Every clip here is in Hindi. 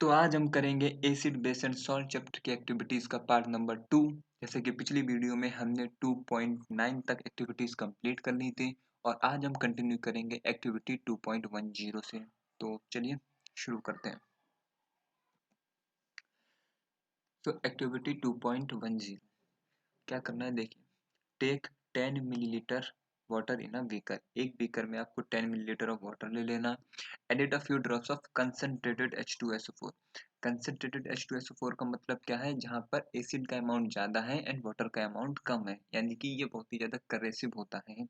तो आज हम करेंगे acid base and salt chapter की एक्टिविटीज का पार्ट नंबर 2। जैसे कि पिछली वीडियो में हमने 2.9 तक एक्टिविटीज कंप्लीट कर ली थी और आज हम कंटिन्यू करेंगे एक्टिविटी 2.10 से। तो चलिए शुरू करते हैं। तो एक्टिविटी 2.10 क्या करना है, देखिए। Take 10 millilitre water in a beaker. एक बीकर में आपको 10 मिलीलीटर ऑफ वाटर ले लेना। Add a few drops of concentrated H2SO4। Concentrated H2SO4 का मतलब क्या है, जहाँ पर एसिड का अमाउंट ज़्यादा है एंड वाटर का अमाउंट कम है, यानी कि ये बहुत ही ज़्यादा करेसिव होता है।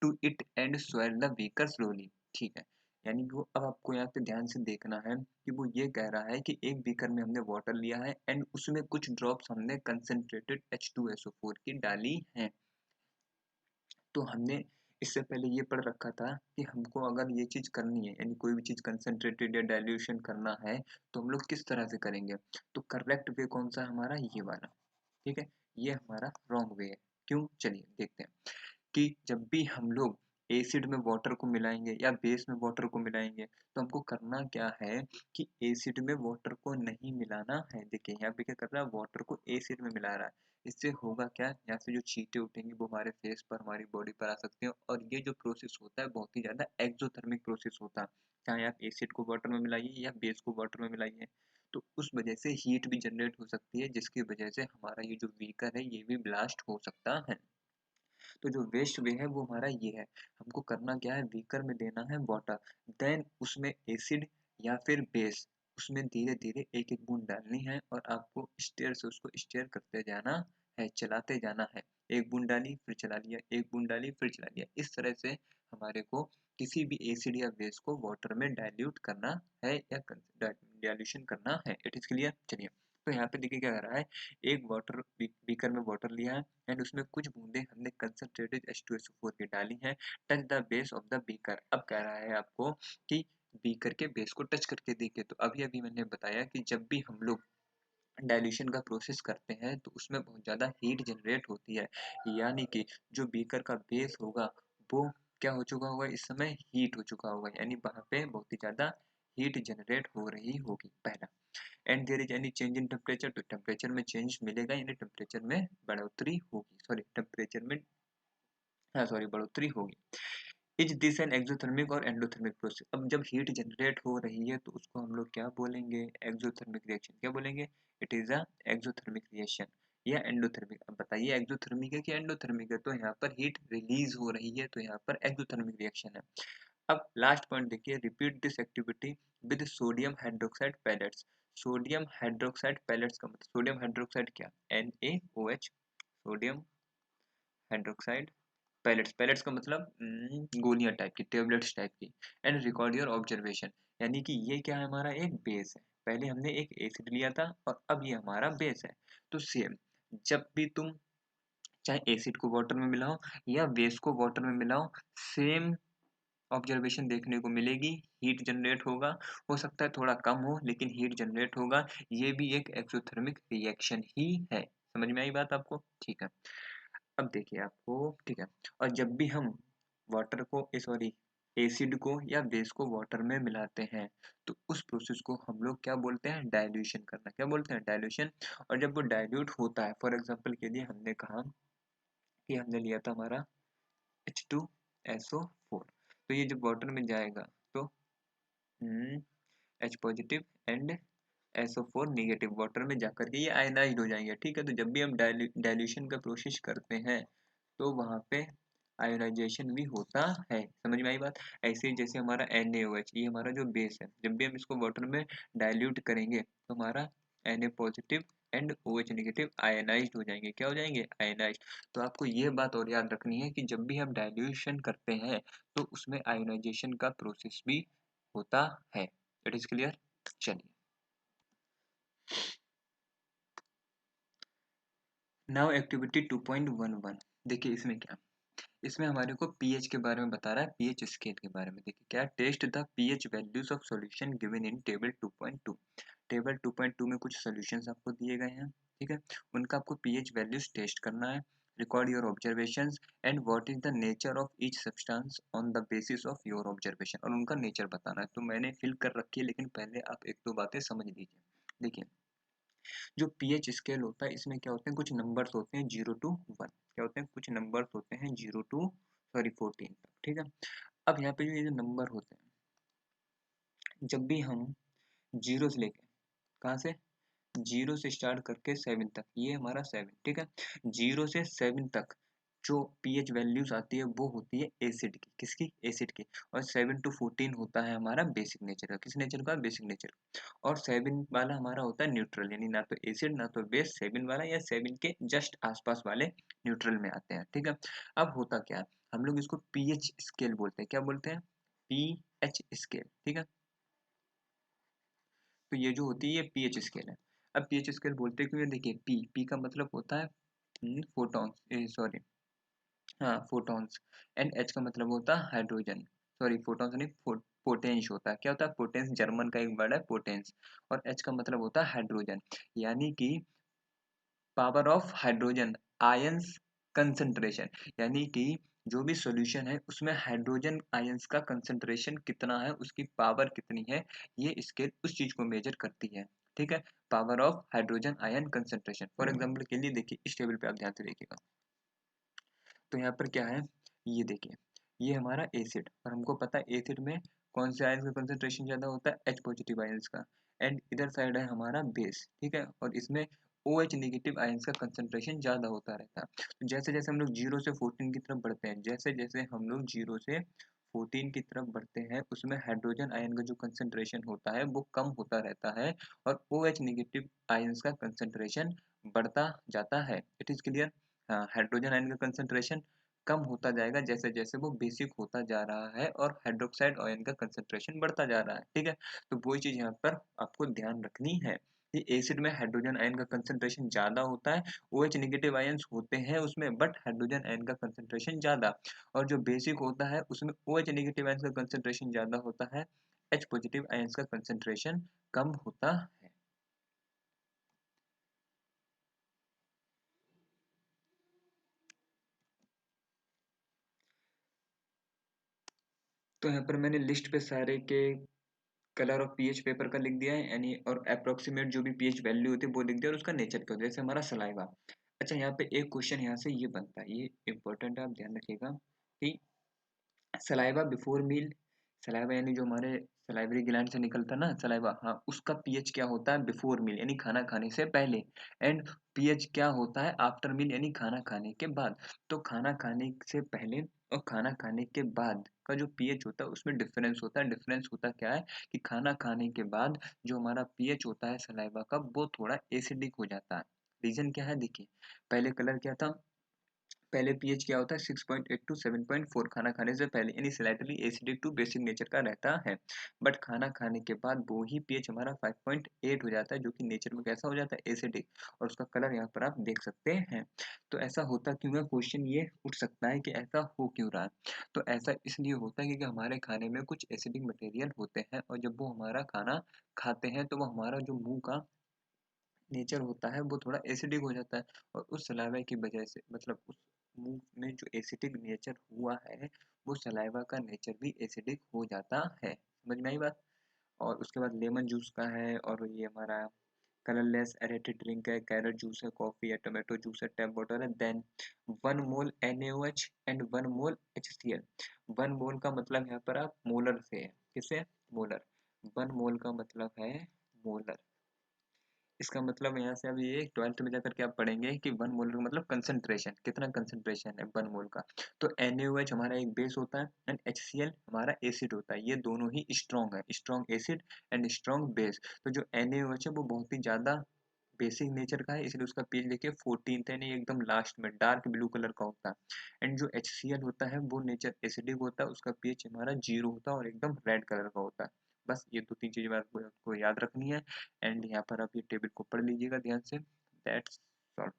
To it and swirl the beaker slowly. ठीक है, यानी कि वो अब आपको यहाँ पे ध्यान से देखना है कि वो ये कह रहा है कि एक बीकर में हमने वाटर लिया है एंड उसमें कुछ ड्रॉप्स हमने कंसंट्रेटेड H2SO4 की डाली है। तो हमने इससे पहले ये पढ़ रखा था कि हमको अगर ये चीज़ करनी है, यानी कोई भी चीज़ कंसंट्रेटेड या डाइल्यूशन करना है, तो हम लोग किस तरह से करेंगे। तो करेक्ट वे कौन सा है हमारा, ये वाला। ठीक है, ये हमारा रॉन्ग वे है। क्यों, चलिए देखते हैं कि जब भी हम लोग एसिड में वाटर को मिलाएंगे या बेस में वाटर को मिलाएंगे, तो हमको करना क्या है कि एसिड में वाटर को नहीं मिलाना है। देखिए यहाँ पे क्या कर रहा है, वाटर को एसिड में मिला रहा है। इससे होगा क्या, यहाँ से जो छींटे उठेंगी वो हमारे फेस पर, हमारी बॉडी पर आ सकते हैं, और ये जो प्रोसेस होता है बहुत ही ज़्यादा एक्सोथर्मिक प्रोसेस होता है। चाहे आप एसिड को वाटर में मिलाइए या बेस को वाटर में मिलाइए, तो उस वजह से हीट भी जनरेट हो सकती है, जिसकी वजह से हमारा ये जो बीकर है ये भी ब्लास्ट हो सकता है। तो जो वेस्ट वे है वो हमारा ये है। हमको करना क्या है, बीकर में देना है वाटर, देन उसमें एसिड या फिर बेस, उसमें धीरे धीरे एक एक बूंद डालनी है और आपको स्टेयर से उसको स्टेयर करते जाना है, चलाते जाना है। एक बूंद डाली फिर चला लिया, एक बूंद डाली फिर चला लिया। इस तरह से हमारे को किसी भी एसिड या बेस को वाटर में डाइल्यूट करना है या डाइल्यूशन करना है। It is clear. चलिए, तो यहाँ पे देखिए क्या कर रहा है, एक वाटर बीकर में वाटर लिया है एंड उसमें कुछ बूंदे हमने कंसंट्रेटेड H2SO4 की डाली हैं। Touch the base of the beaker. अब कह रहा है आपको कि बीकर के बेस को टच करके देखिए। तो अभी अभी मैंने बताया कि जब भी हम लोग डाइल्यूशन का प्रोसेस करते हैं तो उसमें बहुत ज़्यादा हीट जनरेट होती है, यानी कि जो बीकर का बेस होगा वो क्या हो चुका होगा, इस समय हीट हो चुका होगा, यानी वहाँ पे बहुत ही ज़्यादा हीट जनरेट हो रही होगी, पहला। And there is any change in temperature, तो टेम्परेचर में चेंज मिलेगा, यानी टेम्परेचर में बढ़ोतरी होगी, सॉरी टेम्परेचर में, हाँ सॉरी बढ़ोतरी होगी। इज दिस एन एक्सोथर्मिक और एंडोथर्मिक प्रोसेस। अब जब हीट जनरेट हो रही है तो उसको हम लोग क्या बोलेंगे, एक्सोथर्मिक रिएक्शन। क्या बोलेंगे, it is a exothermic reaction या एंडोथर्मिक। अब बताइए एक्सोथर्मिक है कि एंडोथर्मिक है, तो यहाँ पर हीट रिलीज हो रही है तो यहाँ पर एक्सोथर्मिक रिएक्शन है। अब लास्ट पॉइंट देखिए, repeat this activity with sodium hydroxide pellets. Sodium hydroxide pellets का मतलब, सोडियम हाइड्रोक्साइड क्या, NaOH, sodium hydroxide pellets. Pellets का मतलब गोलियां टाइप की, टेबलेट्स टाइप की। एंड रिकॉर्ड योर ऑब्जर्वेशन, यानी कि ये क्या है, हमारा एक बेस है। पहले हमने एक एसिड लिया था और अब ये हमारा बेस है। तो सेम, जब भी तुम चाहे एसिड को वाटर में मिलाओ या बेस को वाटर में मिलाओ, सेम ऑब्जर्वेशन देखने को मिलेगी। हीट जनरेट होगा, हो सकता है थोड़ा कम हो लेकिन हीट जनरेट होगा। ये भी एक एक्सोथर्मिक रिएक्शन ही है। समझ में आई बात आपको, ठीक है। अब देखिए आपको, ठीक है। और जब भी हम वाटर को सॉरी एसिड को या बेस को वाटर में मिलाते हैं तो उस प्रोसेस को हम लोग क्या बोलते हैं, डाइल्यूशन करना। क्या बोलते हैं, डाइल्यूशन। और जब वो डाइल्यूट होता है, फॉर एग्जांपल के लिए हमने कहा कि हमने लिया था हमारा H2SO4, तो ये जब वाटर में जाएगा तो H positive and SO4 negative water में जाकर के ये आयनाइज्ड हो जाएंगे। ठीक है, तो जब भी हम डाइल्यूशन का प्रोसेस करते हैं तो वहाँ पे आयोनाइजेशन भी होता है। समझ में आई बात। ऐसे ही जैसे हमारा NaOH, ये हमारा जो बेस है, जब भी हम इसको वाटर में डाइल्यूट करेंगे तो हमारा Na positive and OH negative ionised हो जाएंगे। क्या हो जाएंगे, आयनाइज्ड। तो आपको ये बात और याद रखनी है कि जब भी हम डाइल्यूशन करते हैं तो उसमें आयोनाइजेशन का प्रोसेस भी होता है। It is clear. चलिए, नाउ एक्टिविटी 2.11। देखिए इसमें क्या, इसमें हमारे को पीएच के बारे में बता रहा है, पीएच स्केल के बारे में। देखिए क्या, test the pH values of solution given in table 2.2। Table 2.2 में कुछ सॉल्यूशंस आपको दिए गए हैं, ठीक है। उनका आपको पीएच वैल्यूज टेस्ट करना है। Record your observations and what is the nature of each substance on the basis of your observation, और उनका नेचर बताना है। तो मैंने फिल कर रखी है, लेकिन पहले आप एक दो बातें समझ लीजिए। देखिए, जो पीएच स्केल होता है इसमें क्या होते हैं, कुछ नंबर्स होते हैं 0 to 1, क्या होते हैं, कुछ नंबर्स होते हैं 0 to 14 तक, ठीक है। अब यहाँ पे जो ये जो नंबर होते हैं, जब भी हम जीरो से लेके, कहाँ से, जीरो से स्टार्ट करके 7 तक, ये हमारा 7, ठीक है। जीरो से 7 तक जो पीएच वैल्यूज आती है वो होती है एसिड की, किसकी, एसिड की। और 7 to 14 होता है हमारा बेसिक नेचर का, किस नेचर का, बेसिक नेचर। और 7 वाला हमारा होता है न्यूट्रल, यानी ना तो एसिड ना तो बेस, 7 वाला या 7 के जस्ट आसपास वाले न्यूट्रल में आते हैं, ठीक है। अब होता क्या है, हम लोग इसको पीएच स्केल बोलते हैं, क्या बोलते हैं, पीएच स्केल, ठीक है। तो ये जो होती है ये पीएच स्केल है। अब पीएच स्केल बोलते क्यों है, देखिए पी का मतलब होता है फोटॉन्स, सॉरी, हाँ फोटॉन्स। एंड एच का मतलब होता है हाइड्रोजन, सॉरी फोटॉन्स नहीं, पोटेंस होता है, क्या होता है, पोटेंस, जर्मन का एक वर्ड है पोटेंस। और एच का मतलब होता है हाइड्रोजन, यानी कि power of hydrogen ions concentration, यानी कि जो भी सॉल्यूशन है उसमें हाइड्रोजन आयंस का कंसंट्रेशन कितना है, उसकी पावर कितनी है, ये स्केल उस चीज को मेजर करती है, ठीक है। Power of hydrogen ion concentration, for example के लिए देखिए इस टेबल पे आप ध्यान से देखिएगा। तो यहाँ पर क्या है, ये देखिए, ये हमारा एसिड, और हमको पता है एसिड में कौन से आयंस का कंसंट्रेशन ज्यादा होता है, एच पॉजिटिव आयंस का। एंड इधर साइड है हमारा बेस, ठीक है, और इसमें ओ एच नेगेटिव आयंस का कंसंट्रेशन ज्यादा होता रहता है। तो जैसे जैसे हम लोग 0 से 14 की तरफ बढ़ते हैं, जैसे जैसे हम लोग 0 से 14 की तरफ बढ़ते हैं, उसमें हाइड्रोजन आयन का जो कंसंट्रेशन होता है वो कम होता रहता है, और ओ एच नेगेटिव आयंस का कंसंट्रेशन बढ़ता जाता है। It is clear. हाँ, हाइड्रोजन आयन का कंसंट्रेशन कम होता जाएगा जैसे जैसे वो बेसिक होता जा रहा है, और हाइड्रोक्साइड आयन का कंसंट्रेशन बढ़ता जा रहा है, ठीक है। तो वही चीज यहाँ पर आपको ध्यान रखनी है कि एसिड में हाइड्रोजन आयन का कंसंट्रेशन ज्यादा होता है, OH नेगेटिव आयंस होते हैं उसमें, बट हाइड्रोजन आयन का कंसंट्रेशन ज्यादा। और जो बेसिक होता है उसमें OH नेगेटिव आयंस का कंसंट्रेशन ज्यादा होता है, H पॉजिटिव आयंस का कंसंट्रेशन कम होता है। तो यहाँ पर मैंने लिस्ट पे सारे के कलर ऑफ पीएच पेपर का लिख दिया है, यानी और अप्रोक्सीमेट जो भी पीएच वैल्यू होती है वो लिख दिया, और उसका नेचर क्या होता है, जैसे हमारा सलाइवा। अच्छा, यहाँ पे एक क्वेश्चन यहाँ से ये बनता है, ये इंपॉर्टेंट है, आप ध्यान रखिएगा कि सलाइवा बिफोर मील, सलाइवा यानी जो हमारे सलाइवरी ग्लैंड से निकलता है ना सलाइवा, हाँ, उसका पीएच क्या होता है बिफोर मील, यानी खाना खाने से पहले। एंड पीएच क्या होता है आफ्टर मील, यानी खाना खाने के बाद। तो खाना खाने से पहले और खाना खाने के बाद का जो पीएच होता है उसमें डिफरेंस होता है। डिफरेंस होता क्या है कि खाना खाने के बाद जो हमारा पीएच होता है सलाइवा का वो थोड़ा एसिडिक हो जाता है। रीजन क्या है, देखिए, पहले कलर क्या था, पहले पीएच क्या होता है 6.8 टू 7.4 खाना खाने से पहले, यानी slightly acidic to basic nature का रहता है। बट खाना खाने के बाद वो ही पीएच हमारा 5.8 हो जाता है, जो कि नेचर में कैसा हो जाता है, एसिडिक। और उसका कलर यहाँ पर आप देख सकते हैं। तो ऐसा होता क्यों है, क्वेश्चन ये उठ सकता है कि ऐसा हो क्यों रहा है। तो ऐसा इसलिए होता है क्योंकि हमारे खाने में कुछ एसिडिक मटेरियल होते हैं, और जब वो हमारा खाना खाते हैं तो वो हमारा जो मुंह का नेचर होता है वो थोड़ा एसिडिक हो जाता है। और उस सलाइवा की वजह से, मतलब उस मुंह में जो एसिडिक नेचर हुआ है, वो सलाइवा का नेचर भी एसिडिक हो जाता है। समझ में आई बात। और उसके बाद लेमन जूस का है, और ये हमारा कलरलेस एरेटेड ड्रिंक है, कैरेट जूस है, कॉफी है, टोमेटो जूस है, टैप वाटर है। Then 1 mole NaOH and 1 mole HCl। 1 mole का मतलब यहाँ पर आप मोलर से है, किससे, मोलर। 1 मोल का मतलब है मोलर। इसका मतलब यहाँ से अब ये 12th में जाकर के आप पढ़ेंगे कि 1 मोल का मतलब कंसंट्रेशन, कितना कंसंट्रेशन है 1 मोल का। तो NaOH हमारा एक बेस होता है, एंड HCl हमारा एसिड होता है। ये दोनों ही स्ट्रॉन्ग है, strong acid and strong base. तो जो NaOH है वो बहुत ही ज्यादा बेसिक नेचर का है, इसलिए उसका पीएच देखिए 14th है, नहीं एकदम लास्ट में डार्क ब्लू कलर का होता है। एंड जो HCl होता है वो नेचर एसिडिक होता है, उसका पीएच हमारा 0 होता है, और एकदम रेड कलर का होता है। बस ये दो तीन चीजें आपको याद रखनी है। एंड यहाँ पर आप ये टेबल को पढ़ लीजिएगा ध्यान से। That's all.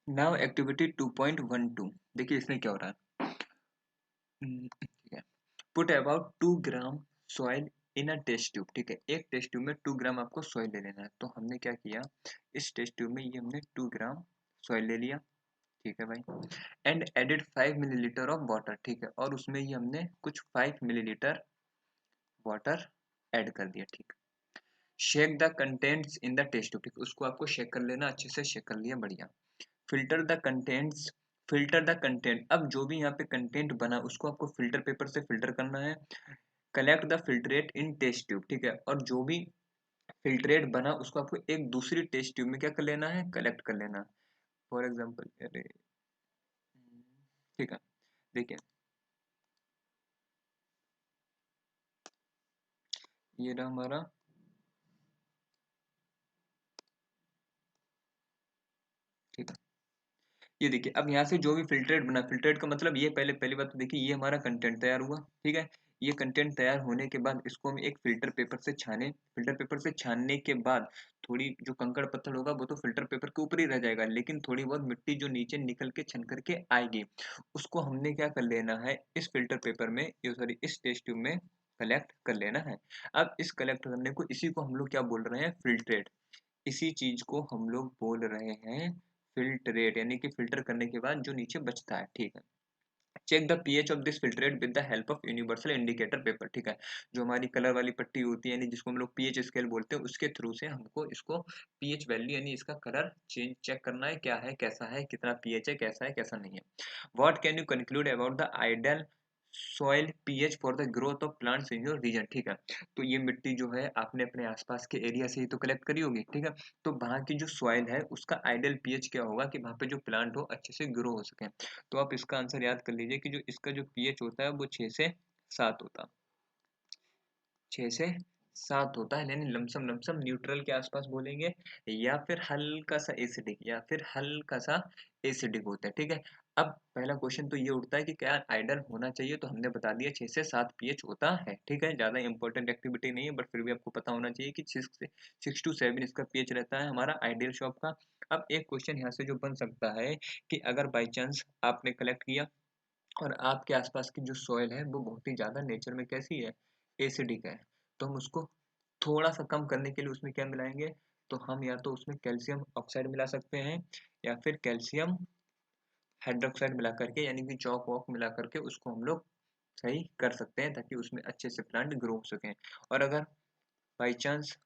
नाउ एक्टिविटी 2.12, देखिए इसमें क्या हो रहा है। ठीक है, put about 2 gram soil in a test tube, ठीक है, एक टेस्ट ट्यूब में 2 ग्राम आपको सॉइल ले लेना है। तो हमने क्या किया, इस टेस्ट ट्यूब में ये हमने 2 ग्राम सॉइल ले लिया, ठीक है भाई, and added 5 millilitre of water, ठीक है, और उसमें ये हमने कुछ 5 मिलीलीटर वाटर ऐड कर दिया, ठीक है। Shake the contents in the test tube, ठीक है, उसको आपको शेक कर लेना, अच्छे से शेक कर लिया, बढ़िया। Filter the contents, filter the content, अब जो भी यहाँ पे कंटेंट बना उसको आपको फिल्टर पेपर से फिल्टर करना है। Collect the filtrate in test tube, ठीक है, और जो भी फिल्ट्रेट बना उसको आपको एक दूसरी टेस्ट ट्यूब में क्या कर लेना है, कलेक्ट कर लेना। फॉर एग्जाम्पल, अरे ठीक है, देखिए ये रहा हमारा, ठीक है, ये देखिए अब यहाँ से जो भी फिल्ट्रेट बना, फिल्ट्रेट का मतलब ये, पहले पहली बात तो देखिए ये हमारा कंटेंट तैयार हुआ, ठीक है। ये कंटेंट तैयार होने के बाद इसको हम एक फिल्टर पेपर से छाने, फिल्टर पेपर से छानने के बाद थोड़ी जो कंकड़ पत्थर होगा वो तो फिल्टर पेपर के ऊपर ही रह जाएगा, लेकिन थोड़ी बहुत मिट्टी जो नीचे निकल के छन करके आएगी, उसको हमने क्या कर लेना है, इस फिल्टर पेपर में, ये सॉरी इस टेस्ट ट्यूब में कलेक्ट कर लेना है। अब इस कलेक्ट करने को, इसी को हम लोग क्या बोल रहे हैं, फिल्ट्रेट, इसी चीज को हम लोग बोल रहे हैं फिल्ट्रेट, यानी कि फिल्टर करने के बाद जो नीचे बचता है, ठीक है। Check the pH of this filtrate with the help of universal indicator paper, ठीक है, जो हमारी कलर वाली पट्टी होती है, यानी जिसको हम लोग पीएच स्केल बोलते हैं, उसके थ्रू से हमको इसको पीएच वैल्यू यानी इसका कलर चेंज चेक करना है, क्या है, कैसा है, कितना पीएच है कैसा नहीं है। What can you conclude about the ideal soil pH for the growth of plants in your region, ठीक है। तो ये मिट्टी जो है आपने अपने आसपास के एरिया से ही तो कलेक्ट करी होगी, ठीक है। तो वहाँ की जो सॉइल है उसका आइडियल पीएच क्या होगा कि वहाँ पे जो प्लांट हो अच्छे से ग्रो हो सके। तो आप इसका आंसर याद कर लीजिए कि जो इसका जो पीएच होता है वो 6 से 7 होता है, 6 से 7 होता है, यानी लमसम लमसम न्यूट्रल के आसपास बोलेंगे, या फिर हल्का सा एसिडिक, या फिर हल्का सा एसिडिक होता है, ठीक है। अब पहला क्वेश्चन तो ये उठता है कि क्या आइडल होना चाहिए, तो हमने बता दिया 6 से 7 पीएच होता है, ठीक है, ज़्यादा इंपॉर्टेंट एक्टिविटी नहीं है, बट फिर भी आपको पता होना चाहिए कि 6 टू 7 इसका पीएच रहता है हमारा आइडियल शॉप का। अब एक क्वेश्चन यहाँ से जो बन सकता है कि अगर बाई चांस आपने कलेक्ट किया और आपके आसपास की जो सॉइल है वो बहुत ही ज़्यादा नेचर में कैसी है, एसिडिक है, तो हम उसको थोड़ा सा कम करने के लिए उसमें क्या मिलाएंगे, तो हम या तो उसमें कैल्शियम ऑक्साइड मिला सकते हैं, या फिर कैल्शियम हाइड्रोक्साइड मिला करके, यानी कि चौक वॉक मिला करके उसको हम लोग सही कर सकते हैं, ताकि उसमें अच्छे से प्लांट ग्रो हो सकें। और अगर बाई चांस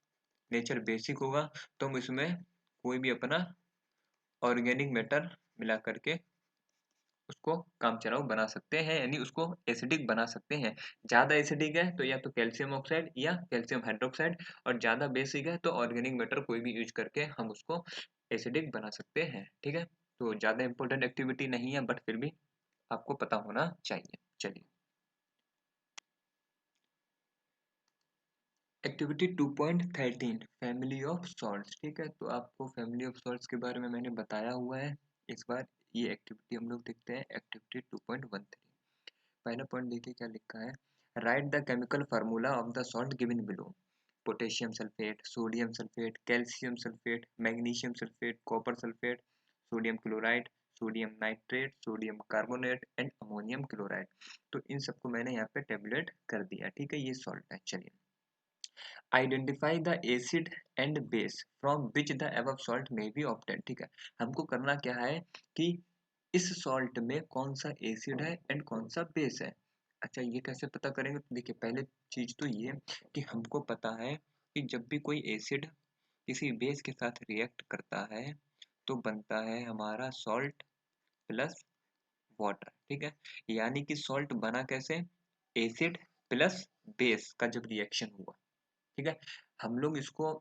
नेचर बेसिक होगा तो हम इसमें कोई भी अपना ऑर्गेनिक मैटर मिला करके उसको काम चलाऊ बना सकते हैं, यानी उसको एसिडिक बना सकते हैं। ज़्यादा एसिडिक है तो या तो कैल्शियम ऑक्साइड या कैल्शियम हाइड्रोक्साइड, और ज़्यादा बेसिक है तो ऑर्गेनिक मैटर कोई भी यूज करके हम उसको एसिडिक बना सकते हैं, ठीक है। तो ज़्यादा इंपॉर्टेंट एक्टिविटी नहीं है, बट फिर भी आपको पता होना चाहिए। चलिए, एक्टिविटी 2.13 फैमिली ऑफ सॉल्ट्स, ठीक है, तो आपको फैमिली ऑफ सॉल्ट्स के बारे में मैंने बताया हुआ है। इस बार ये एक्टिविटी हम लोग देखते हैं, एक्टिविटी 2.13। पहला पॉइंट देखिए क्या लिखा है, right the chemical formula of the salt given below, potassium sulphate, sodium sulphate, calcium sulphate, magnesium sulphate, copper sulphate, sodium chloride, sodium nitrate, sodium carbonate and ammonium chloride. तो इन सबको मैंने यहाँ पे टेबलेट कर दिया, ठीक है, ये सॉल्ट है। चलिए, identify the acid and base from which the above salt में बी ऑब्टेन, ठीक है, हमको करना क्या है कि इस सॉल्ट में कौन सा एसिड है एंड कौन सा बेस है। अच्छा, ये कैसे पता करेंगे, तो देखिए पहले चीज तो ये कि हमको पता है कि जब भी कोई एसिड किसी बेस के साथ रिएक्ट करता है तो बनता है हमारा सॉल्ट प्लस वाटर, ठीक है, यानी कि सॉल्ट बना कैसे, एसिड प्लस बेस का जब रिएक्शन हुआ, ठीक है। हम लोग इसको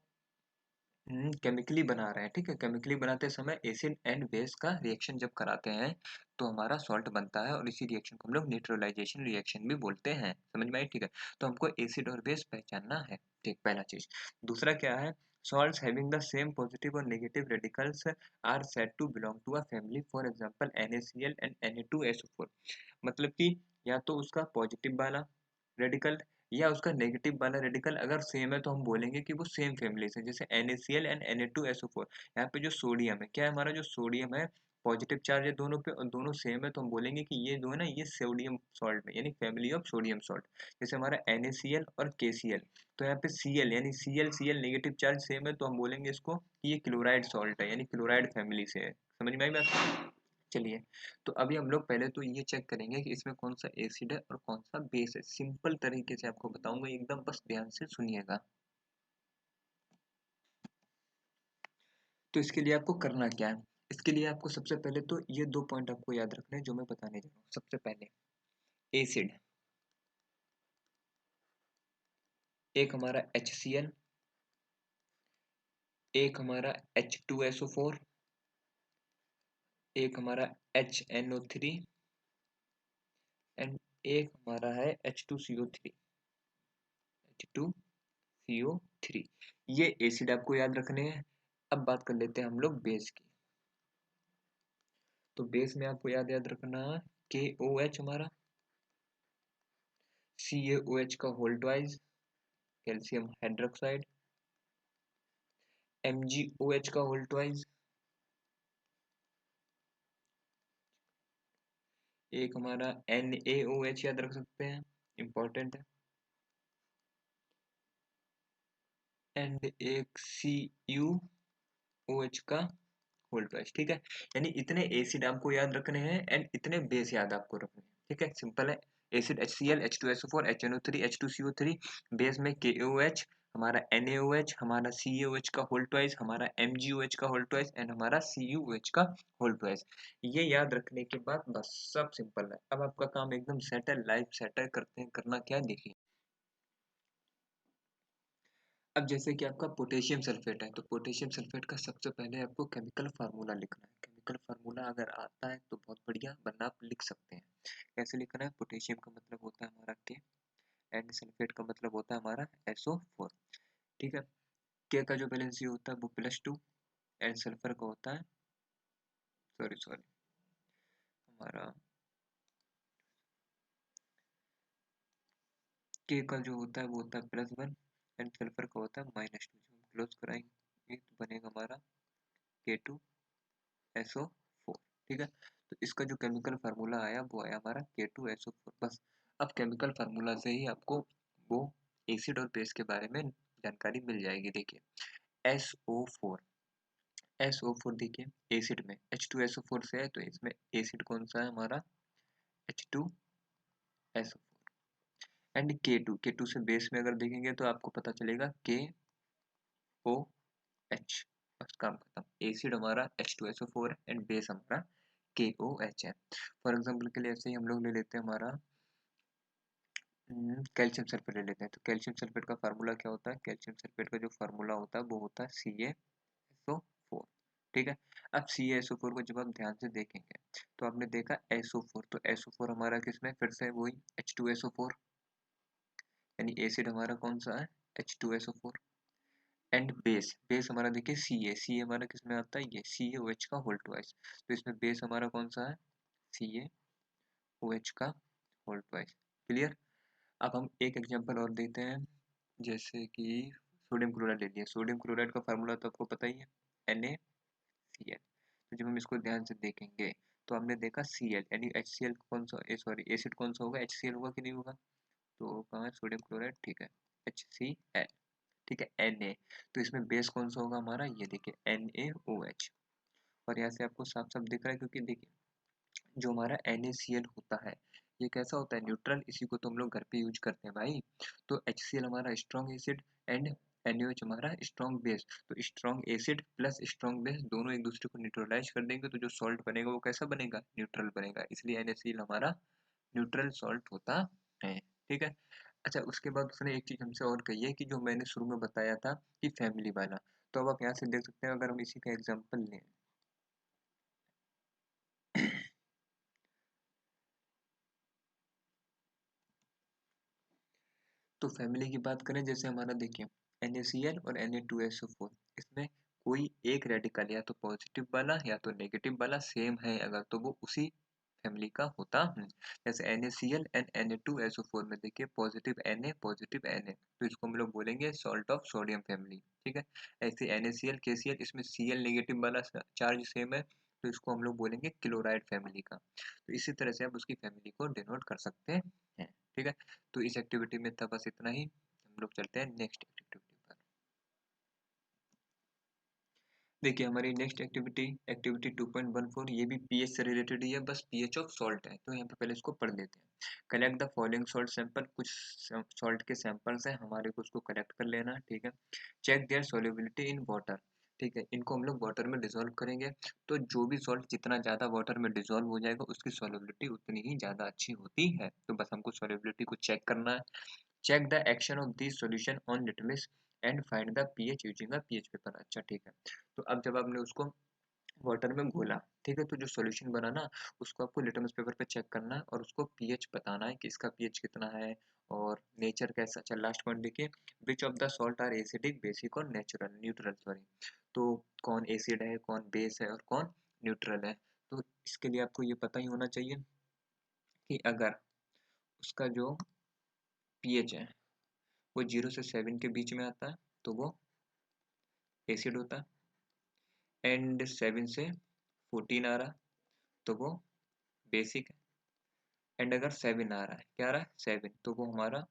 केमिकली बना रहे हैं, ठीक है, केमिकली बनाते समय एसिड एंड बेस का रिएक्शन जब कराते हैं तो हमारा सॉल्ट बनता है, और इसी रिएक्शन को हम लोग न्यूट्रलाइजेशन रिएक्शन भी बोलते हैं, समझ में आई, ठीक है। तो हमको एसिड और बेस पहचानना है, ठीक, पहला चीज। दूसरा क्या है, salts having the same positive और negative radicals are said to belong to a family, for example NaCl and Na2SO4, मतलब कि या तो उसका पॉजिटिव वाला रेडिकल या उसका नेगेटिव वाला रेडिकल अगर सेम है तो हम बोलेंगे कि वो सेम फैमिली से, जैसे NaCl एंड Na2SO4। यहाँ पे जो सोडियम है, क्या है हमारा जो सोडियम है पॉजिटिव चार्ज है दोनों पे और दोनों सेम है, तो हम बोलेंगे कि ये जो है ना ये सोडियम सॉल्ट है, यानी फैमिली ऑफ सोडियम सॉल्ट। जैसे हमारा NaCl और KCl, तो यहाँ पे Cl यानी Cl नेगेटिव चार्ज सेम है, तो हम बोलेंगे इसको कि ये क्लोराइड सॉल्ट है, यानी क्लोराइड फैमिली से है। समझ में आई बात? चलिए, तो अभी हम लोग पहले तो ये चेक करेंगे कि इसमें कौन सा एसिड है और कौन सा बेस है। सिंपल तरीके से आपको बताऊंगा, एकदम बस ध्यान से सुनिएगा। तो इसके लिए आपको करना क्या है, इसके लिए आपको सबसे पहले तो ये दो पॉइंट आपको याद रखने हैं जो मैं बताने जा रहा हूँ। सबसे पहले एसिड, एक हमारा HCl, एक हमारा H2SO4, एक हमारा HNO3 एंड एक हमारा है H2CO3। H2CO3, ये एसिड आपको याद रखने हैं। अब बात कर लेते हैं हम लोग बेस की। तो बेस में आपको याद याद रखना है KOH हमारा, CaOH का whole twice calcium hydroxide, MgOH का होल ट्वाइस, एक हमारा NaOH याद रख सकते हैं, इंपॉर्टेंट है, एंड एक CuOH का होल ट्वाइस। ठीक है, यानी इतने एसिड आपको याद रखने हैं एंड इतने बेस याद आपको रखने हैं। ठीक है, सिंपल है। Acid HCl, H2SO4, HNO3, H2CO3, base में KOH, हमारा NaOH, हमारा CaOH का होल ट्वाइस, हमारा MgOH का होल ट्वाइस एंड हमारा CuOH का होल ट्वाइस। ये याद रखने के बाद बस सब सिंपल है। अब आपका काम एकदम सेट है, लाइव सेट है। करते हैं, करना क्या है देखिए। अब जैसे कि आपका पोटेशियम सल्फेट है, तो पोटेशियम सल्फेट का सबसे पहले आपको केमिकल फार्मूला लिखना है। केमिकल फार्मूला अगर आता है तो बहुत बढ़िया, वरना आप लिख सकते हैं। कैसे लिखना है? पोटेशियम का मतलब होता है हमारा के, एंड सल्फेट का मतलब होता है हमारा SO4। ठीक है, के का जो वैलेंसी होता है वो +2, एंड सल्फर का होता है, सॉरी सॉरी, हमारा के का जो होता है वो होता है +1, एंड सल्फर का होता है -2। जो हम क्लोज कराएंगे तो बनेगा हमारा K2SO4। ठीक है, तो इसका जो केमिकल फार्मूला आया वो आया हमारा K2SO4। बस अब केमिकल फार्मूला से ही आपको वो एसिड और बेस के बारे में जानकारी मिल जाएगी। देखिए SO4, SO4 देखिए एसिड में H2SO4 से है, तो इसमें एसिड कौन सा है हमारा H2SO4। एंड K2 से बेस में अगर देखेंगे तो आपको पता चलेगा KOH। बस काम खत्म। एसिड हमारा H2SO4 है एंड बेस हमारा KOH है। फॉर एग्जाम्पल के लिए ऐसे ही हम लोग ले लेते हैं हमारा कैल्शियम सल्फेट ले लेते हैं। तो कैल्शियम सल्फेट का फार्मूला क्या होता है? कैल्शियम सल्फेट का जो फार्मूला होता है वो होता है CaSO4। ठीक है, अब CaSO4 को जब आप ध्यान से देखेंगे तो आपने देखा SO4, तो SO4 हमारा किसमें? फिर से वही H2SO4, यानी एसिड हमारा कौन सा है? H2SO4। एंड बेस, बेस हमारा देखिए Ca हमारा किसमें आता है? ये CaOH का होल ट्वाइस। तो इसमें बेस हमारा कौन सा है? CaOH का होल ट्वाइस। क्लियर? अब हम एक एग्जांपल और देते हैं, जैसे कि सोडियम क्लोराइड ले लिया। सोडियम क्लोराइड का फार्मूला तो आपको पता ही है, NaCl। तो जब हम इसको ध्यान से देखेंगे तो हमने देखा Cl, यानी HCl कौन सा, सॉरी एसिड कौन सा होगा? HCl होगा कि नहीं होगा? तो कहाँ है सोडियम क्लोराइड? ठीक है, HCl। ठीक है, Na, तो इसमें बेस कौन सा होगा हमारा? ये देखिए NaOH। और यहाँ से आपको साफ साफ दिख रहा है, क्योंकि देखिए जो हमारा NaCl होता है ये कैसा होता है? न्यूट्रल। इसी को तो हम लोग घर पे यूज करते हैं भाई। तो HCl हमारा स्ट्रॉन्ग एसिड एंड NaOH हमारा स्ट्रॉन्ग बेस। तो strong acid plus strong base दोनों एक दूसरे को न्यूट्रलाइज कर देंगे, तो जो सॉल्ट बनेगा वो कैसा बनेगा? न्यूट्रल बनेगा। इसलिए NaCl हमारा न्यूट्रल सॉल्ट होता है। ठीक है, अच्छा उसके बाद उसने एक चीज हमसे और कही है कि जो मैंने शुरू में बताया था कि फैमिली वाला। तो अब आप यहाँ से देख सकते हैं, अगर हम इसी का एग्जाम्पल लें तो फैमिली की बात करें, जैसे हमारा देखिए NaCl और Na2SO4, इसमें कोई एक रेडिकल या तो पॉजिटिव वाला या तो नेगेटिव वाला सेम है अगर, तो वो उसी फैमिली का होता है। जैसे NaCl एंड Na2SO4 में देखिए पॉजिटिव Na पॉजिटिव Na, तो इसको हम लोग बोलेंगे सॉल्ट ऑफ सोडियम फैमिली। ठीक है, ऐसे NaCl KCl, इसमें Cl नेगेटिव वाला चार्ज सेम है, तो इसको हम लोग बोलेंगे क्लोराइड फैमिली का। तो इसी तरह से आप उसकी फैमिली को डिनोट कर सकते हैं। ठीक है, तो इस एक्टिविटी में था बस इतना ही। हम लोग चलते हैं नेक्स्ट एक्टिविटी पर। देखिए हमारी नेक्स्ट एक्टिविटी एक्टिविटी 2.14 ये भी पीएच से रिलेटेड ही है, बस पीएच ऑफ सॉल्ट है। तो यहाँ पे पहले इसको पढ़ लेते हैं। Collect the following salt sample, कुछ सॉल्ट के सैंपल्स हैं हमारे को, उसको कलेक्ट कर लेना। ठीक है, check their solubility in water. ठीक है, इनको हम लोग वाटर में डिसॉल्व करेंगे, तो जो भी सॉल्ट जितना ज़्यादा वाटर में डिसॉल्व हो जाएगा उसकी सोल्युबिलिटी उतनी ही ज़्यादा अच्छी होती है। तो बस हमको सोल्युबिलिटी को चेक करना है। Check the action of this solution on litmus and find the pH using a pH paper. अच्छा ठीक है, तो अब जब आपने उसको वाटर में घोला, ठीक है, तो जो सॉल्यूशन बना ना उसको आपको लिटमस पेपर पे चेक करना है और उसको पीएच बताना है कि इसका पीएच कितना है और नेचर कैसा। अच्छा लास्ट पॉइंट देखिए, which of the salt are acidic basic और नेचुरल न्यूट्रल, सॉरी, तो कौन एसिड है कौन बेस है और कौन न्यूट्रल है। तो इसके लिए आपको ये पता ही होना चाहिए कि अगर उसका जो पीएच है वो 0 से 7 के बीच में आता है तो वो एसिड होता है, एंड 7 से 14 आ रहा तो वो बेसिक है, एंड अगर 7 आ रहा है, क्या आ रहा है 7, तो वो हमारा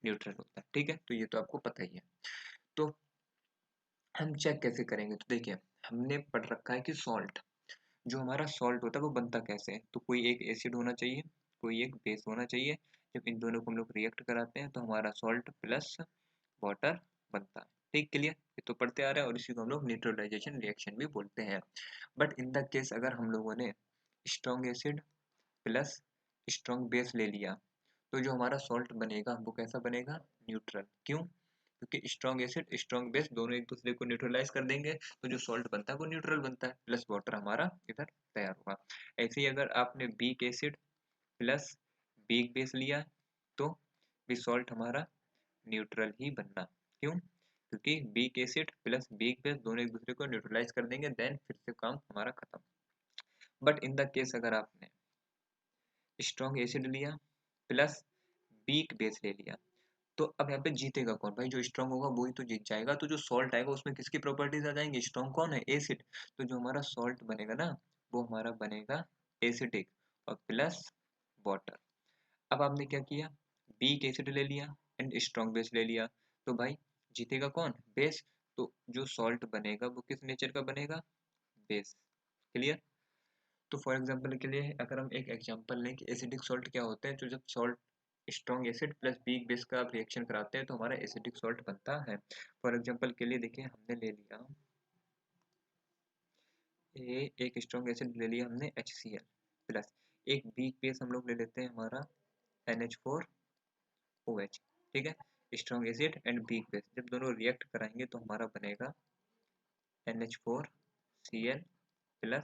न्यूट्रल होता है। ठीक है, तो ये तो आपको पता ही है। तो हम चेक कैसे करेंगे, तो देखिए हमने पढ़ रखा है कि सॉल्ट, जो हमारा सॉल्ट होता है वो बनता कैसे है, तो कोई एक एसिड होना चाहिए कोई एक बेस होना चाहिए। जब इन दोनों को हम लोग रिएक्ट कराते हैं तो हमारा सॉल्ट प्लस वाटर बनता है। ठीक, क्लियर, ये तो पढ़ते आ रहा है और इसी को हम लोग न्यूट्रलाइजेशन रिएक्शन भी बोलते हैं। बट इन द केस अगर हम लोगों ने strong acid plus strong base ले लिया तो जो हमारा सॉल्ट बनेगा वो कैसा बनेगा, न्यूट्रल। क्यों, क्योंकि स्ट्रॉन्ग एसिड स्ट्रॉन्ग बेस दोनों एक दूसरे को न्यूट्रलाइज कर देंगे, तो जो सॉल्ट बनता है वो न्यूट्रल बनता है, प्लस वाटर हमारा इधर तैयार होगा। ऐसे ही अगर आपने weak acid plus weak base लिया तो भी सॉल्ट हमारा न्यूट्रल ही बनना। क्यों, क्योंकि weak acid plus weak base दोनों एक दूसरे को न्यूट्रलाइज कर देंगे, देन फिर से काम हमारा खत्म। बट इन द केस अगर आपने स्ट्रॉन्ग एसिड लिया प्लस वीक बेस ले लिया तो अब यहाँ पे जीतेगा कौन भाई, जो स्ट्रॉन्ग होगा वही तो जीत जाएगा। तो जो सॉल्ट आएगा उसमें किसकी प्रॉपर्टीज आ जाएंगी, स्ट्रॉन्ग कौन है, एसिड। तो जो हमारा सॉल्ट बनेगा ना वो हमारा बनेगा एसिडिक और प्लस वाटर। अब आपने क्या किया, वीक एसिड ले लिया एंड स्ट्रॉन्ग बेस ले लिया, तो भाई जीतेगा कौन, बेस। तो जो सॉल्ट बनेगा वो किस नेचर का बनेगा, बेस। क्लियर। तो फॉर एग्जांपल के लिए अगर हम एक एग्जांपल लें कि एसिडिक सॉल्ट क्या होते हैं, तो जब salt strong acid plus weak base का आप रिएक्शन कराते हैं तो हमारा एसिडिक सॉल्ट बनता है। फॉर एग्जांपल के लिए देखिए हमने ले लिया एक स्ट्रॉन्ग एसिड ले लिया हमने HCl प्लस एक वीक बेस हम लोग ले लेते हैं हमारा NH4OH। ठीक है, strong acid and weak base जब दोनों रिएक्ट कराएंगे तो हमारा बनेगा NH4Cl प्लस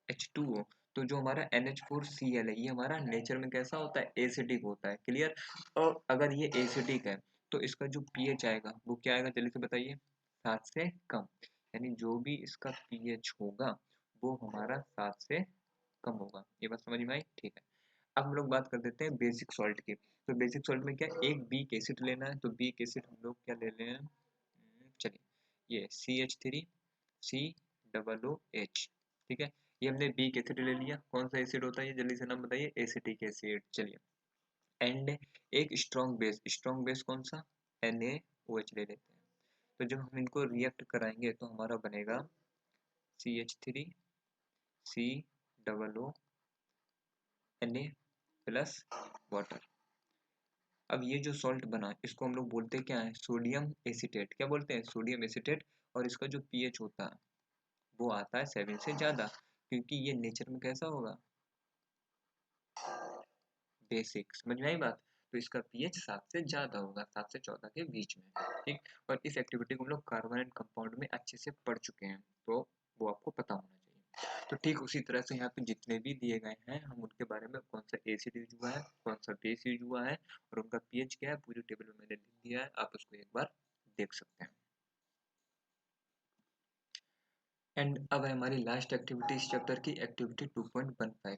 H2O। तो जो हमारा NH4Cl है ये हमारा नेचर में कैसा होता है, एसिडिक होता है। क्लियर। और अगर ये एसिडिक है तो इसका जो पीएच आएगा वो क्या आएगा, जल्दी से बताइए, 7 से कम। यानी जो भी इसका पीएच होगा वो हमारा 7 से कम होगा। ये बात समझ में आई, ठीक है। अब हम लोग बात कर देते हैं बेसिक सॉल्ट की। तो बेसिक सॉल्ट में क्या, एक वीक एसिड लेना है, तो वीक एसिड हम लोग क्या ले लें, चलिए ये CH3COOH। ठीक है, ये हमने बीक एसिड ले लिया। कौन सा एसिड होता है ये, जल्दी से नाम बताइए, एसिटिक एसिड। चलिए, एंड एक स्ट्रॉन्ग बेस कौन सा, NaOH ले लेते हैं। तो जब हम इनको रिएक्ट कराएंगे तो हमारा बनेगा CH3COONA प्लस वाटर। अब ये जो सॉल्ट बना इसको हम लोग बोलते हैं क्या है, सोडियम एसीटेट। क्या बोलते हैं, सोडियम एसीटेट। और इसका जो पीएच होता है वो आता है 7 से ज़्यादा, क्योंकि ये नेचर में कैसा होगा, बेसिक। समझ में आई बात। तो इसका पीएच 7 से ज़्यादा होगा, 7 से 14 के बीच में। ठीक, और इस एक्टिविटी को हम लोग कार्बन एंड कंपाउंड में अच्छे से पढ़ चुके हैं, तो वो आपको पता होना चाहिए। तो ठीक उसी तरह से यहाँ पे जितने भी दिए गए हैं हम उनके बारे में, कौन सा एसिड यूज हुआ है कौन सा बेस यूज हुआ है और उनका पीएच क्या है, पूरी टेबल में मैंने लिख दिया है, आप उसको एक बार देख सकते हैं। एंड अब है हमारी लास्ट एक्टिविटी इस चैप्टर की, एक्टिविटी 2.15।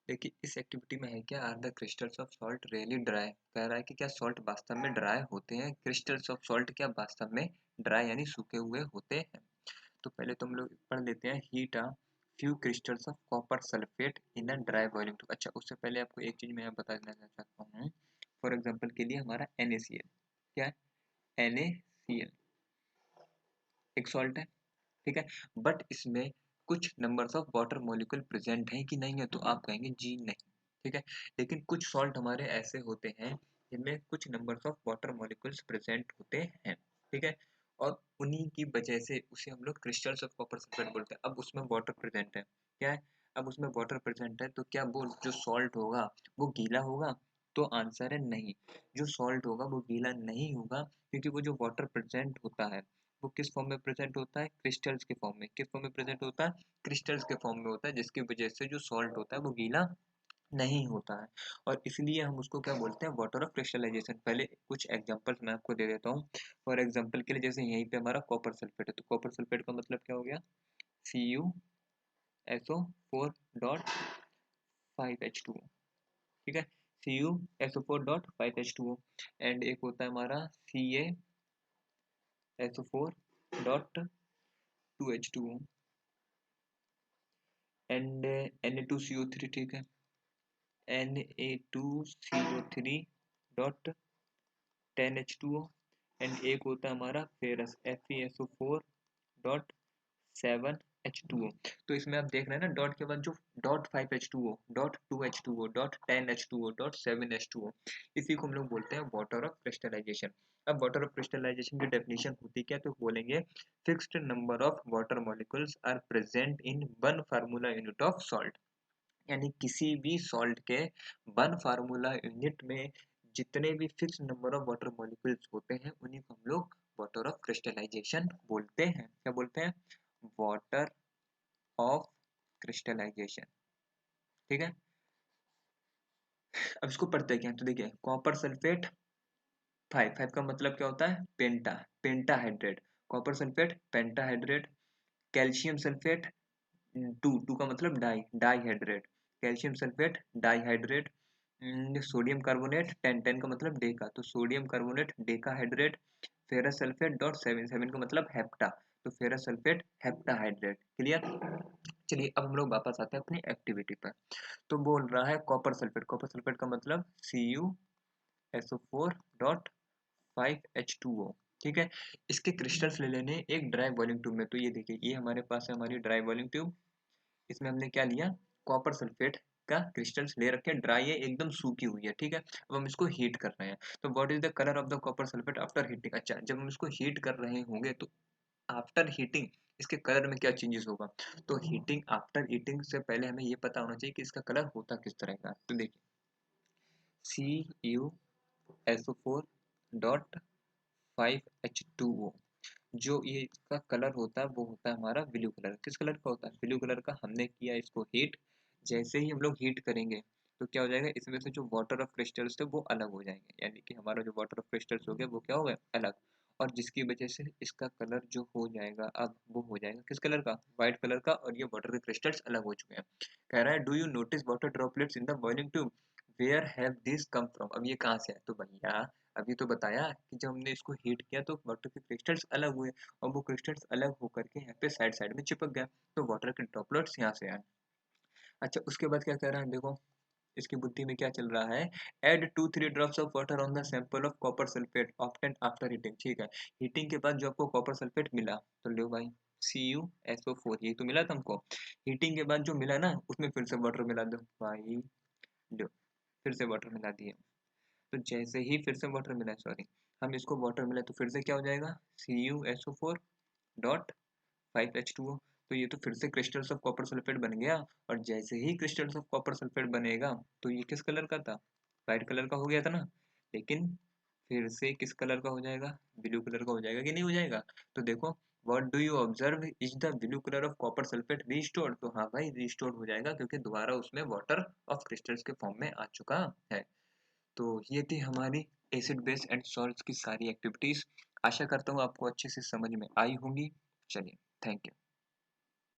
देखिए इस एक्टिविटी में है क्या, are the crystals of salt really dry. कह रहा है कि क्या सॉल्ट वास्तव में ड्राई होते हैं, क्रिस्टल्स ऑफ सॉल्ट क्या वास्तव में ड्राई यानी सूखे हुए होते हैं। तो पहले तो हम लोग पढ़ लेते हैं heat a few crystals of copper sulphate in a dry volume tube. अच्छा, उससे पहले आपको एक चीज मैं बता देना चाहता हूँ। फॉर एग्जाम्पल के लिए हमारा NaCl क्या है, NaCl एक सॉल्ट है, ठीक है, बट इसमें कुछ numbers of water molecule present हैं कि नहीं है, तो आप कहेंगे जी नहीं, ठीक है। लेकिन कुछ सॉल्ट हमारे ऐसे होते हैं जिनमें कुछ numbers of water molecules present होते हैं, ठीक है, और उन्हीं की वजह से उसे हम लोग क्रिस्टल्स ऑफ कॉपर सल्फेट बोलते हैं। अब उसमें वाटर प्रेजेंट है, क्या है, अब उसमें वाटर प्रेजेंट है, तो क्या वो जो सॉल्ट होगा वो गीला होगा? तो आंसर है नहीं, जो सॉल्ट होगा वो गीला नहीं होगा, क्योंकि वो जो वाटर प्रेजेंट होता है वो किस फॉर्म में प्रेजेंट होता है, क्रिस्टल्स के फॉर्म में। किस फॉर्म में प्रेजेंट होता है, क्रिस्टल्स के फॉर्म में होता है, जिसकी वजह से जो सॉल्ट होता है वो गीला नहीं होता है, और इसलिए हम उसको क्या बोलते हैं, वाटर ऑफ क्रिस्टलाइजेशन। पहले कुछ एग्जांपल्स मैं आपको दे देता हूँ। फॉर एग्जांपल के लिए जैसे यहीं पे हमारा कॉपर सल्फेट है, तो कॉपर सल्फेट का मतलब क्या हो गया, CuSO4.5H2O, ठीक है, CuSO4.5H2O। एंड एक होता है हमारा CaSO4.2H2O एंड Na2CO3, ठीक है, Na2CO3.10H2O। एंड एक होता है हमारा फेरस FeSO4.7H2O। तो इसमें आप देख रहे हैं ना, डॉट के बाद जो .5H2O, .2H2O, .10H2O, .7H2O, इसी को हम लोग बोलते हैं वाटर ऑफ क्रिस्टलाइजेशन। अब वाटर ऑफ क्रिस्टलाइजेशन की डेफिनेशन होती क्या, तो बोलेंगे fixed number of water molecules are present in one formula unit of salt, यानी किसी भी सॉल्ट के वन फार्मूला यूनिट में जितने भी fix number of water molecules होते हैं उन्हीं को हम लोग वाटर ऑफ क्रिस्टलाइजेशन बोलते हैं। क्या बोलते हैं, वाटर ऑफ क्रिस्टलाइजेशन, ठीक है। अब इसको पढ़ते हैं क्या, तो देखिए कॉपर सल्फेट 5, 5 का मतलब क्या होता है, penta, pentahydrate, copper sulphate pentahydrate. Calcium sulphate 2, 2 का मतलब di, dihydrate, calcium sulphate dihydrate. Sodium carbonate 10, 10 का मतलब डेका, तो sodium carbonate decahydrate. Ferrous sulphate dot 7, 7 का मतलब हेप्टा, तो फेरस सल्फेट हेप्टाहाइड्रेट। क्लियर। चलिए अब हम लोग वापस आते हैं अपनी एक्टिविटी पर। तो बोल रहा है कॉपर सल्फेट, कॉपर सल्फेट का मतलब CuSO4.5H2O, ठीक है। इसके क्रिस्टल्स ले लेने एक ड्राई वॉल्यूम ट्यूब में। तो ये देखिए, ये हमारे पास है हमारी ड्राई वॉल्यूम ट्यूब, इसमें हमने क्या लिया, कॉपर सल्फेट का क्रिस्टल्स ले रखे हैं, ड्राई है, एकदम सूखी हुई है, ठीक है। अब हम इसको हीट कर रहे हैं, तो what is the colour of the copper sulphate after heating. अच्छा, जब हम इसको हीट कर रहे होंगे तो आफ्टर हीटिंग इसके कलर में क्या चेंजेस होगा, तो हीटिंग आफ्टर हीटिंग से पहले हमें ये पता होना चाहिए कि इसका कलर होता किस तरह का। तो देखिए CuSO4.5H2O, जो ये इसका कलर होता है वो होता है हमारा ब्लू कलर। किस कलर का होता है, ब्लू कलर का। हमने किया इसको हीट, जैसे ही हम लोग हीट करेंगे तो क्या हो जाएगा, इसमें से जो वाटर ऑफ क्रिस्टल्स थे वो अलग हो जाएंगे, यानी कि हमारा जो वाटर ऑफ क्रिस्टल्स हो गया वो क्या हो गया, अलग, और जिसकी वजह से इसका कलर जो हो जाएगा अब वो हो जाएगा किस कलर का, व्हाइट कलर का, और ये वाटर के क्रिस्टल्स अलग हो चुके हैं। कह रहा है do you notice water droplets in the boiling tube, where have this come from. अब ये कहाँ से है, तो भैया अभी तो बताया कि जब हमने इसको हीट किया तो वाटर के क्रिस्टल्स अलग हुए, और वो क्रिस्टल्स अलग होकर के यहाँ पे साइड साइड में चिपक गया, तो वाटर के ड्रॉपलेट्स यहाँ से आए। अच्छा, उसके बाद क्या कह रहा है, देखो इसकी बुद्धि में क्या चल रहा है, add 2-3 drops of water on the sample of copper sulphate obtained after heating, ठीक है। हीटिंग के बाद जो आपको कॉपर सल्फेट मिला, तो लो भाई CuSO4, ये तो मिला था हमको, हीटिंग के बाद जो मिला ना उसमें फिर से वाटर मिला दो भाई, लो फिर से वाटर मिला दिए। तो जैसे ही फिर से वाटर मिला, सॉरी, हम इसको वाटर मिला तो फिर से क्या हो जाएगा, CuSO4.5H2O। तो ये तो फिर से क्रिस्टल्स ऑफ कॉपर सल्फेट बन गया, और जैसे ही क्रिस्टल्स ऑफ कॉपर सल्फेट बनेगा तो ये किस कलर का था, वाइट कलर का हो गया था ना, लेकिन फिर से किस कलर का हो जाएगा, ब्लू कलर का हो जाएगा कि नहीं हो जाएगा। तो देखो, what do you observe, is the blue colour of copper sulphate restored, तो हाँ भाई रीस्टोर्ड हो जाएगा, क्योंकि दोबारा उसमें वाटर ऑफ क्रिस्टल्स के फॉर्म में आ चुका है। तो ये थी हमारी एसिड बेस एंड सॉल्ट्स की सारी एक्टिविटीज। आशा करता हूँ आपको अच्छे से समझ में आई होंगी। चलिए, थैंक यू।